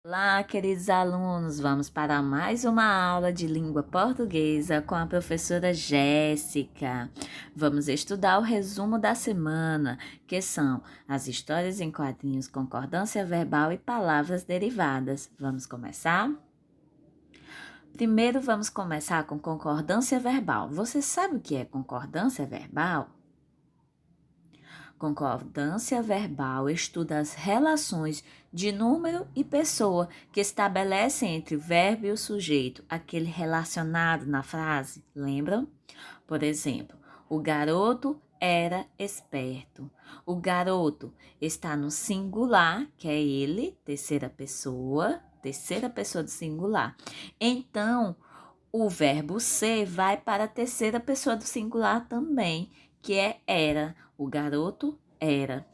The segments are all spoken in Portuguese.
Olá, queridos alunos, vamos para mais uma aula de língua portuguesa com a professora Jéssica. Vamos estudar o resumo da semana, que são as histórias em quadrinhos, concordância verbal e palavras derivadas. Vamos começar? Primeiro, vamos começar com concordância verbal. Você sabe o que é concordância verbal? Concordância verbal estuda as relações de número e pessoa que estabelecem entre o verbo e o sujeito, aquele relacionado na frase, lembram? Por exemplo, o garoto era esperto. O garoto está no singular, que é ele, terceira pessoa do singular. Então, o verbo ser vai para a terceira pessoa do singular também, que é era. O garoto era.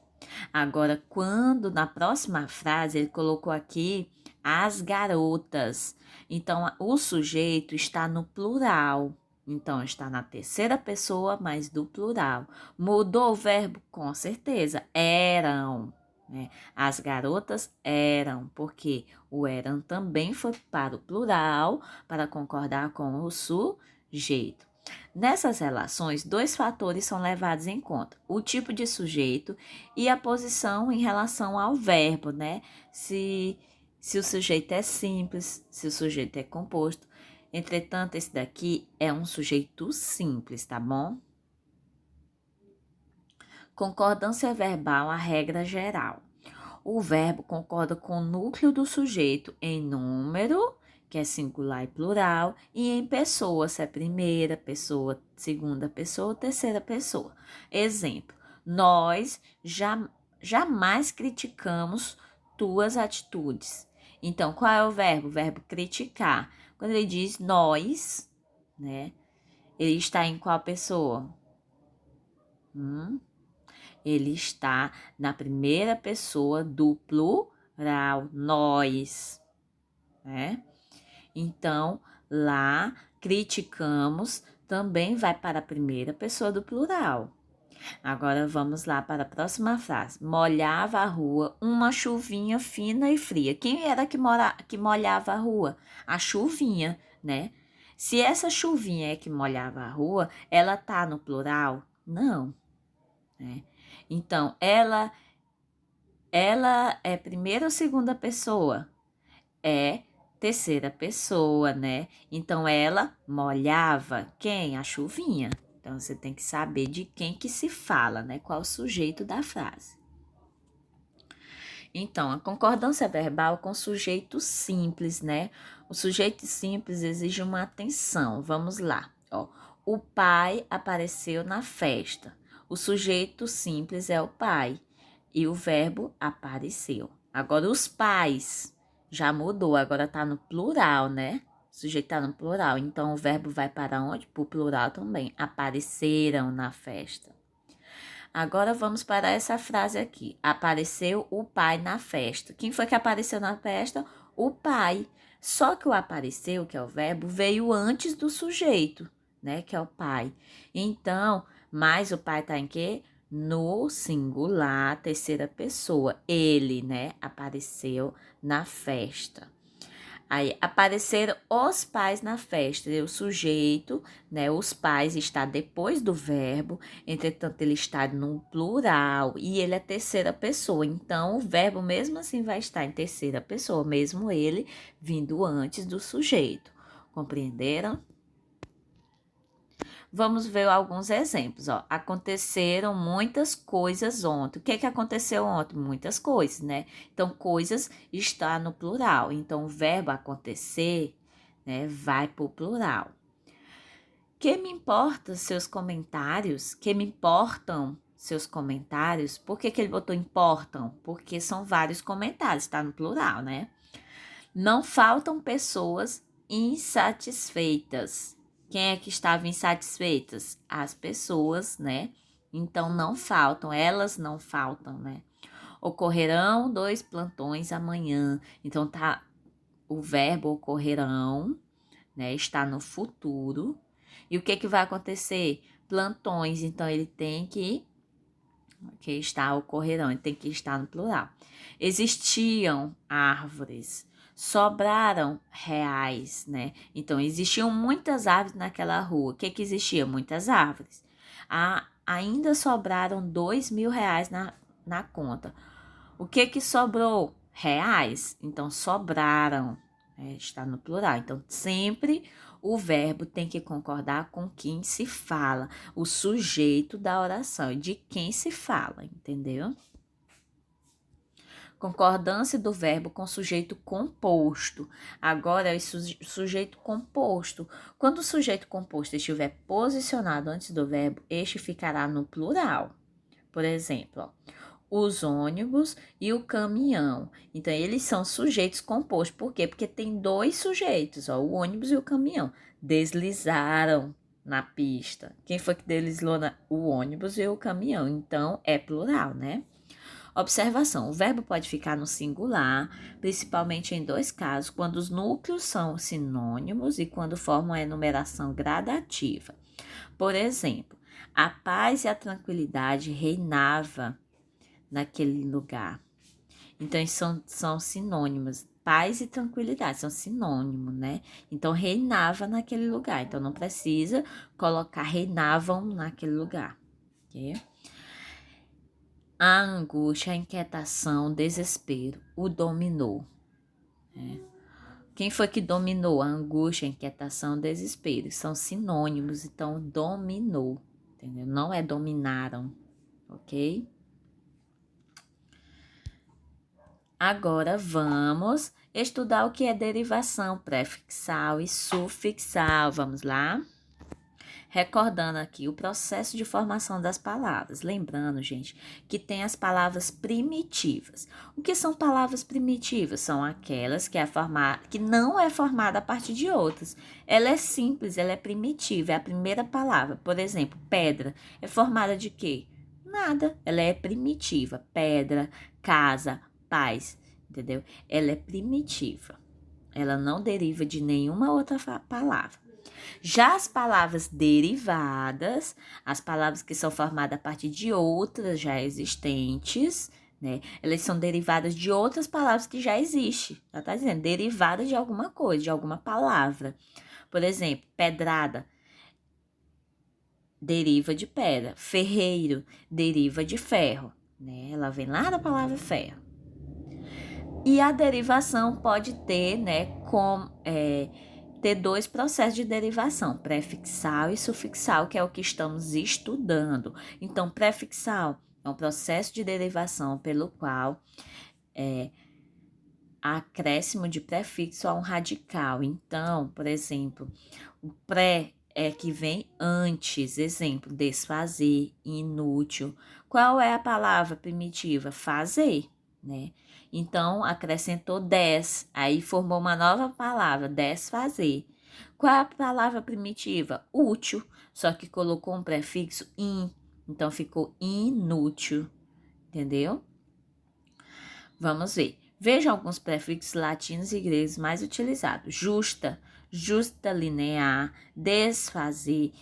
Agora, quando na próxima frase ele colocou aqui as garotas, então o sujeito está no plural. Então, está na terceira pessoa, mas do plural. Mudou o verbo? Com certeza. Eram. Né? As garotas eram, porque o eram também foi para o plural, para concordar com o sujeito. Nessas relações, dois fatores são levados em conta: o tipo de sujeito e a posição em relação ao verbo, né? Se o sujeito é simples, se o sujeito é composto. Entretanto, esse daqui é um sujeito simples, tá bom? Concordância verbal, a regra geral. O verbo concorda com o núcleo do sujeito em número, que é singular e plural, e em pessoa, se é primeira pessoa, segunda pessoa, terceira pessoa. Exemplo: nós jamais criticamos tuas atitudes. Então, qual é o verbo? O verbo criticar. Quando ele diz nós, né? Ele está em qual pessoa? Ele está na primeira pessoa do plural, nós, né? Então, lá, criticamos também vai para a primeira pessoa do plural. Agora vamos lá para a próxima frase. Molhava a rua uma chuvinha fina e fria. Quem era que molhava a rua? A chuvinha, né? Se essa chuvinha é que molhava a rua, ela tá no plural? Não, né? Então, ela é primeira ou segunda pessoa? É terceira pessoa, né? Então, ela molhava quem? A chuvinha. Então, você tem que saber de quem que se fala, né? Qual o sujeito da frase. Então, a concordância verbal com sujeito simples, né? O sujeito simples exige uma atenção. Vamos lá, ó. O pai apareceu na festa. O sujeito simples é o pai e o verbo apareceu. Agora, os pais já mudou, agora tá no plural, né? O sujeito tá no plural, então o verbo vai para onde? Para o plural também. Apareceram na festa. Agora vamos para essa frase aqui. Apareceu o pai na festa. Quem foi que apareceu na festa? O pai. Só que o apareceu, que é o verbo, veio antes do sujeito, né? Que é o pai. Então, mas o pai tá em quê? No singular, terceira pessoa. Ele, né? Apareceu na festa. Aí apareceram os pais na festa. E o sujeito, né? Os pais está depois do verbo, entretanto, ele está no plural e ele é terceira pessoa. Então, o verbo mesmo assim vai estar em terceira pessoa, mesmo ele vindo antes do sujeito. Compreenderam? Vamos ver alguns exemplos. Ó. Aconteceram muitas coisas ontem. O que que aconteceu ontem? Muitas coisas, né? Então, coisas está no plural. Então, o verbo acontecer, né, vai para o plural. Que me importa seus comentários? Que me importam seus comentários? Por que ele botou importam? Porque são vários comentários, está no plural, né? Não faltam pessoas insatisfeitas. Quem é que estava insatisfeitas? As pessoas, né? Então não faltam, elas não faltam, né? Ocorrerão 2 plantões amanhã. Então tá o verbo ocorrerão, né? Está no futuro. E o que que vai acontecer? Plantões. Então ele tem que que está ocorrerão, tem que estar no plural. Existiam árvores, sobraram reais, né? Então, existiam muitas árvores naquela rua. O que existia? Muitas árvores. Ainda sobraram R$ 2.000 na conta. O que sobrou? Reais. Então, sobraram. Está no plural. Então, sempre o verbo tem que concordar com quem se fala, o sujeito da oração e de quem se fala, entendeu? Concordância do verbo com sujeito composto. Agora é o sujeito composto. Quando o sujeito composto estiver posicionado antes do verbo, este ficará no plural. Por exemplo, ó, os ônibus e o caminhão. Então, eles são sujeitos compostos. Por quê? Porque tem dois sujeitos, ó, o ônibus e o caminhão. Deslizaram na pista. Quem foi que deslizou? O ônibus e o caminhão. Então, é plural, né? Observação: o verbo pode ficar no singular, principalmente em dois casos, quando os núcleos são sinônimos e quando formam a enumeração gradativa. Por exemplo, a paz e a tranquilidade reinava naquele lugar. Então, são sinônimos. Paz e tranquilidade são sinônimos, né? Então, reinava naquele lugar. Então, não precisa colocar reinavam naquele lugar, ok? A angústia, a inquietação, o desespero o dominou. Quem foi que dominou? A angústia, a inquietação, o desespero. São sinônimos, então dominou, entendeu? Não é dominaram, ok? Agora vamos estudar o que é derivação prefixal e sufixal. Vamos lá? Recordando aqui o processo de formação das palavras. Lembrando, gente, que tem as palavras primitivas. O que são palavras primitivas? São aquelas que não é formada a partir de outras. Ela é simples, ela é primitiva, é a primeira palavra. Por exemplo, pedra é formada de quê? Nada, ela é primitiva. Pedra, casa, paz, entendeu? Ela é primitiva. Ela não deriva de nenhuma outra palavra. Já as palavras derivadas, as palavras que são formadas a partir de outras já existentes, né? Elas são derivadas de outras palavras que já existem. Ela está dizendo derivada de alguma coisa, de alguma palavra. Por exemplo, pedrada deriva de pedra. Ferreiro deriva de ferro, né? Ela vem lá da palavra ferro. E a derivação pode ter, né, ter dois processos de derivação, prefixal e sufixal, que é o que estamos estudando. Então, prefixal é um processo de derivação pelo qual há acréscimo de prefixo a um radical. Então, por exemplo, o pré é que vem antes, exemplo, desfazer, inútil. Qual é a palavra primitiva? Fazer, né? Então, acrescentou des, aí formou uma nova palavra, desfazer. Qual é a palavra primitiva? Útil, só que colocou um prefixo in, então ficou inútil, entendeu? Vamos ver. Veja alguns prefixos latinos e gregos mais utilizados. Justa, justa linear, desfazer,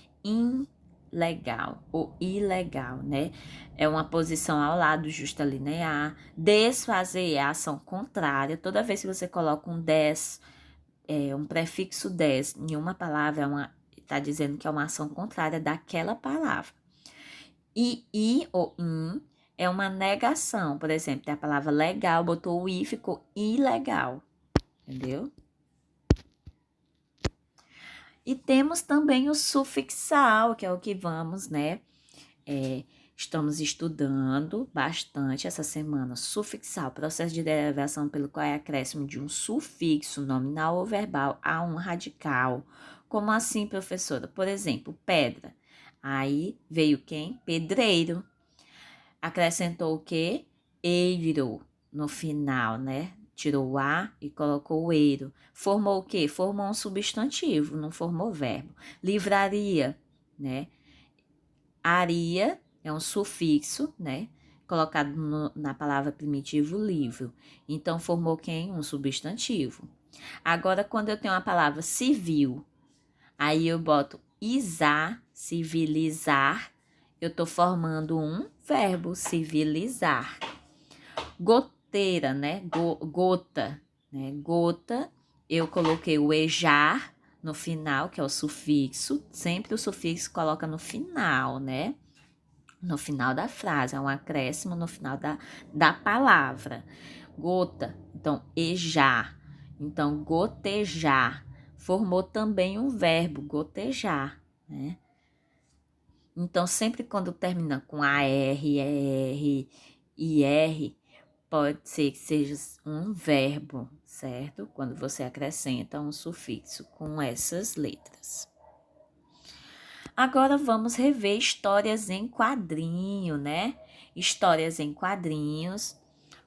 ilegal ou ilegal, né? É uma posição ao lado justa linear. Desfazer é a ação contrária. Toda vez que você coloca um prefixo des em uma palavra, está dizendo que é uma ação contrária daquela palavra. I ou in é uma negação. Por exemplo, tem a palavra legal, botou o i, ficou ilegal. Entendeu? E temos também o sufixal, que é o que vamos, né? Estamos estudando bastante essa semana. Sufixal, processo de derivação pelo qual é acréscimo de um sufixo nominal ou verbal a um radical. Como assim, professora? Por exemplo, pedra. Aí veio quem? Pedreiro. Acrescentou o quê? Eiro no final, né? Tirou o A e colocou o eiro. Formou o quê? Formou um substantivo, não formou verbo. Livraria, né? Aria é um sufixo, né? Colocado na palavra primitivo livro. Então, formou quem? Um substantivo. Agora, quando eu tenho a palavra civil, aí eu boto isar, civilizar, eu estou formando um verbo, civilizar. Goteira, né? Gota, né? Gota, eu coloquei o ejar no final, que é o sufixo. Sempre o sufixo coloca no final, né? No final da frase, é um acréscimo no final da palavra. Gota, então, ejar. Então, gotejar. Formou também um verbo, gotejar, né? Então, sempre quando termina com AR, ER, IR, pode ser que seja um verbo, certo? Quando você acrescenta um sufixo com essas letras. Agora vamos rever histórias em quadrinho, né? Histórias em quadrinhos,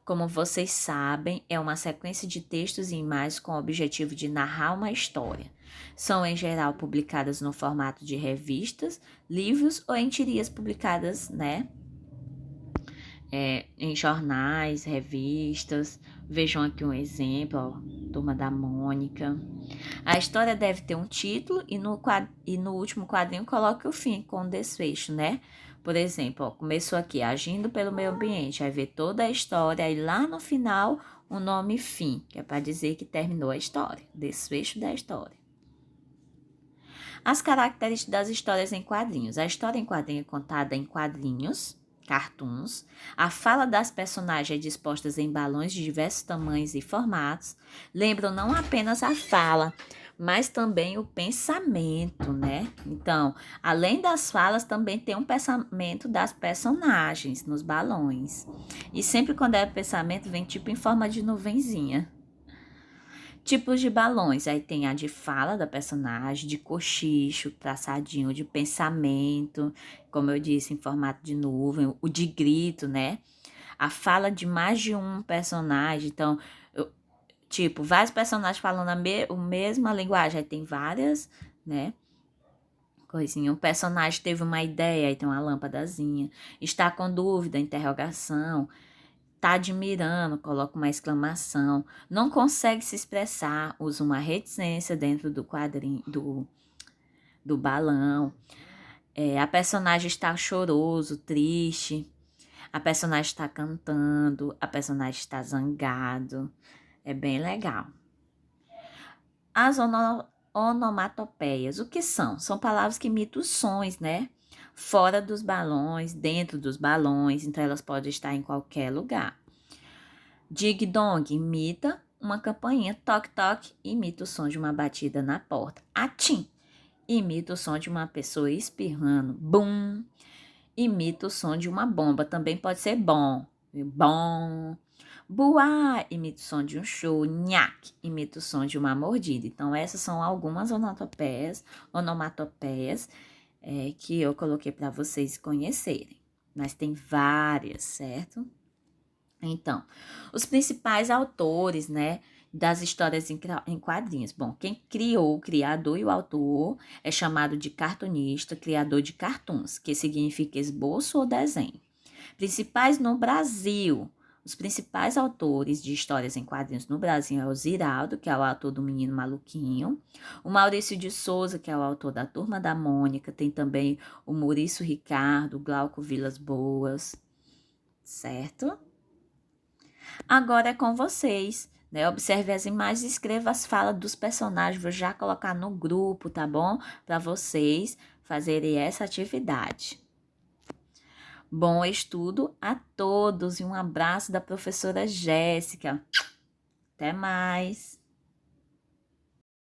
como vocês sabem, é uma sequência de textos e imagens com o objetivo de narrar uma história. São, em geral, publicadas no formato de revistas, livros ou em tirinhas publicadas, né? Em jornais, revistas. Vejam aqui um exemplo, ó, Turma da Mônica. A história deve ter um título e no último quadrinho coloque o fim com o desfecho, né? Por exemplo, ó, começou aqui, agindo pelo meio ambiente, aí vê toda a história, aí lá no final o nome fim, que é para dizer que terminou a história, desfecho da história. As características das histórias em quadrinhos. A história em quadrinho é contada em quadrinhos, cartoons. A fala das personagens é disposta em balões de diversos tamanhos e formatos. Lembram não apenas a fala, mas também o pensamento, né? Então, além das falas, também tem um pensamento das personagens nos balões. E sempre quando é pensamento, vem tipo em forma de nuvenzinha. Tipos de balões, aí tem a de fala da personagem, de cochicho, traçadinho, de pensamento, como eu disse, em formato de nuvem, o de grito, né? A fala de mais de um personagem, então, tipo, vários personagens falando a mesma linguagem, aí tem várias, né? Coisinha. Um personagem teve uma ideia, aí tem uma lâmpadazinha. Está com dúvida, interrogação. Tá admirando, coloca uma exclamação, não consegue se expressar, usa uma reticência dentro do quadrinho, do balão. A personagem está choroso, triste, a personagem está cantando, a personagem está zangado. É bem legal. As onomatopeias, o que são? São palavras que imitam sons, né? Fora dos balões, dentro dos balões, então elas podem estar em qualquer lugar. Dig-dong imita uma campainha. Toque-toque imita o som de uma batida na porta. Atim imita o som de uma pessoa espirrando. Bum imita o som de uma bomba. Também pode ser bom. Bom. Buá imita o som de um show. Nhaque imita o som de uma mordida. Então, essas são algumas onomatopeias que eu coloquei para vocês conhecerem. Mas tem várias, certo? Então, os principais autores, né, das histórias em quadrinhos. Bom, quem criou, o criador e o autor é chamado de cartunista, criador de cartoons, que significa esboço ou desenho. Principais no Brasil. Os principais autores de histórias em quadrinhos no Brasil é o Ziraldo, que é o autor do Menino Maluquinho, o Maurício de Souza, que é o autor da Turma da Mônica, tem também o Maurício Ricardo, o Glauco Vilas Boas, certo? Agora é com vocês, né? Observe as imagens e escreva as falas dos personagens. Vou já colocar no grupo, tá bom? Para vocês fazerem essa atividade. Bom estudo a todos e um abraço da professora Jéssica. Até mais!